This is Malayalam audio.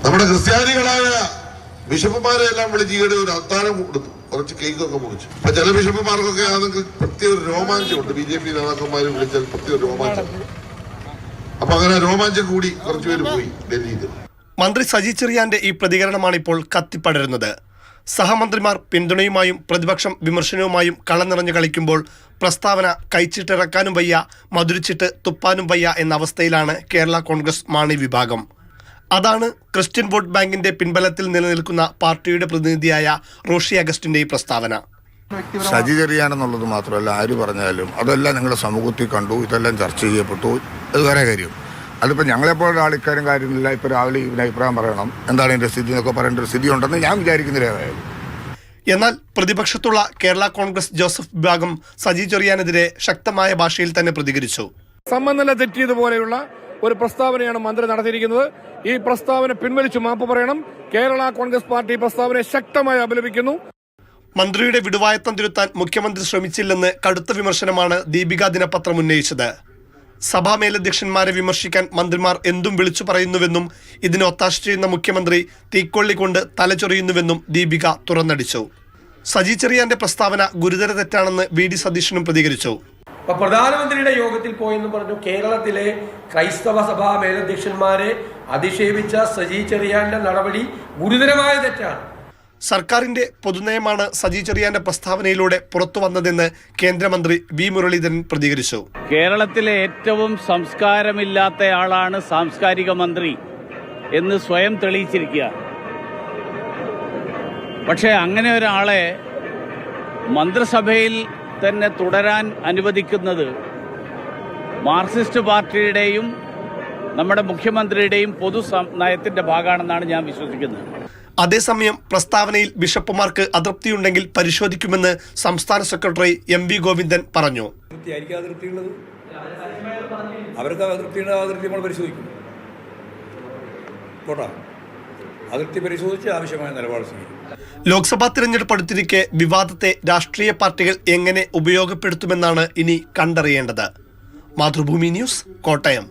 നമ്മുടെ ക്രിസ്ത്യാനികളായ ബിഷപ്പുമാരെ എല്ലാം വിളിച്ച് ഈയിടെ ഒരു അത്താഴം കൊടുത്തു, കുറച്ച് കേക്കൊക്കെ മുറിച്ചു. അപ്പൊ ചില ബിഷപ്പുമാർക്കൊക്കെ ആണെങ്കിൽ പ്രത്യേക ഒരു രോമാഞ്ചമുണ്ട്. BJP നേതാക്കന്മാരെ വിളിച്ചാൽ പ്രത്യേക രോമാഞ്ചം. അപ്പൊ അങ്ങനെ രോമാഞ്ചം കൂടി കുറച്ചുപേര് പോയി ഡൽഹിയിൽ. മന്ത്രി സജി ചെറിയാന്റെ ഈ പ്രതികരണമാണ് ഇപ്പോൾ കത്തിപ്പടരുന്നത്. സഹമന്ത്രിമാർ പിന്തുണയുമായും പ്രതിപക്ഷം വിമർശനവുമായും കളനിറഞ്ഞു കളിക്കുമ്പോൾ പ്രസ്താവന കൈച്ചിട്ടിറക്കാനും വയ്യ, മധുരിച്ചിട്ട് തുപ്പാനും വയ്യ എന്ന അവസ്ഥയിലാണ് കേരള കോൺഗ്രസ് മാണി വിഭാഗം. അതാണ് ക്രിസ്ത്യൻ വോട്ട് ബാങ്കിന്റെ പിൻബലത്തിൽ നിലനിൽക്കുന്ന പാർട്ടിയുടെ പ്രതിനിധിയായ റോഷി അഗസ്റ്റിന്റെ ഈ പ്രസ്താവന. സജി ചെറിയാനെന്നുള്ളത് മാത്രമല്ല, ആര് പറഞ്ഞാലും അതെല്ലാം ഞങ്ങളുടെ സമൂഹത്തിൽ കണ്ടു, ഇതെല്ലാം ചർച്ച ചെയ്യപ്പെട്ടു. അത് വേറെ കാര്യം. അതിപ്പോൾ ഞങ്ങളെപ്പോഴുള്ള ആൾക്കാരും കാര്യമില്ല. ഇപ്പോൾ രാവിലെ ഇതിന് അഭിപ്രായം പറയണം, എന്താണ് എൻ്റെ സ്ഥിതി എന്നൊക്കെ പറയേണ്ട ഒരു സ്ഥിതി ഉണ്ടെന്ന് ഞാൻ വിചാരിക്കുന്നില്ല. എന്നാൽ പ്രതിപക്ഷത്തുള്ള കേരള കോൺഗ്രസ് ജോസഫ് വിഭാഗം സജി ചെറിയാനെതിരെ ശക്തമായ ഭാഷയിൽ തന്നെ പ്രതികരിച്ചു. സമനില തെറ്റിയതുപോലെയുള്ള ഒരു പ്രസ്താവനയാണ് മന്ത്രി നടത്തിയിരിക്കുന്നത്. ഈ പ്രസ്താവന പിൻവലിച്ചു മാപ്പ് പറയണം. കേരള കോൺഗ്രസ് പാർട്ടി പ്രസ്താവനയെ ശക്തമായി അപലപിക്കുന്നു. മന്ത്രിയുടെ വിടുവായത്തം തിരുത്താൻ മുഖ്യമന്ത്രി ശ്രമിച്ചില്ലെന്ന് കടുത്ത വിമർശനമാണ് ദീപിക ദിനപത്രം ഉന്നയിച്ചത്. സഭാ മേലധ്യക്ഷന്മാരെ വിമർശിക്കാൻ മന്ത്രിമാർ എന്തും വിളിച്ചു പറയുന്നുവെന്നും ഇതിന് ഒത്താശ ചെയ്യുന്ന മുഖ്യമന്ത്രി തീക്കൊള്ളിക്കൊണ്ട് തലചൊറിയുന്നുവെന്നും ദീപിക തുറന്നടിച്ചു. സജി ചെറിയാന്റെ പ്രസ്താവന ഗുരുതര തെറ്റാണെന്ന് VD സതീശനും പ്രതികരിച്ചു. അപ്പൊ പ്രധാനമന്ത്രിയുടെ യോഗത്തിൽ പോയെന്ന് പറഞ്ഞു കേരളത്തിലെ ക്രൈസ്തവ സഭാ മേലധ്യക്ഷന്മാരെ അധിക്ഷേപിച്ച സജി ചെറിയാന്റെ നടപടി ഗുരുതരമായ തെറ്റാണ്. സർക്കാരിന്റെ പൊതുനയമാണ് സജി ചെറിയാന്റെ പ്രസ്താവനയിലൂടെ പുറത്തു വന്നതെന്ന് കേന്ദ്രമന്ത്രി V മുരളീധരൻ പ്രതികരിച്ചു. കേരളത്തിലെ ഏറ്റവും സംസ്കാരമില്ലാത്തയാളാണ് സാംസ്കാരിക മന്ത്രി എന്ന് സ്വയം തെളിയിച്ചിരിക്കുക. പക്ഷേ അങ്ങനെ ഒരാളെ മന്ത്രിസഭയിൽ തന്നെ തുടരാൻ അനുവദിക്കുന്നത് മാർക്സിസ്റ്റ് പാർട്ടിയുടെയും നമ്മുടെ മുഖ്യമന്ത്രിയുടെയും പൊതു നയത്തിന്റെ ഭാഗമാണെന്നാണ് ഞാൻ വിശ്വസിക്കുന്നത്. അതേസമയം പ്രസ്താവനയിൽ ബിഷപ്പുമാർക്ക് അതൃപ്തിയുണ്ടെങ്കിൽ പരിശോധിക്കുമെന്ന് സംസ്ഥാന സെക്രട്ടറി MV ഗോവിന്ദൻ പറഞ്ഞു. അവർക്ക് അതൃപ്തി നമ്മൾ പരിശോധിക്കും. അതിർത്തി പരിശോധിച്ച് ആവശ്യമായ നിലപാട് സ്വീകരിക്കും. ലോക്സഭാ തിരഞ്ഞെടുപ്പ് അടുത്തിരിക്കെ വിവാദത്തെ രാഷ്ട്രീയ പാർട്ടികൾ എങ്ങനെ ഉപയോഗപ്പെടുത്തുമെന്നാണ് ഇനി കണ്ടറിയേണ്ടത്. മാതൃഭൂമി ന്യൂസ്, കോട്ടയം.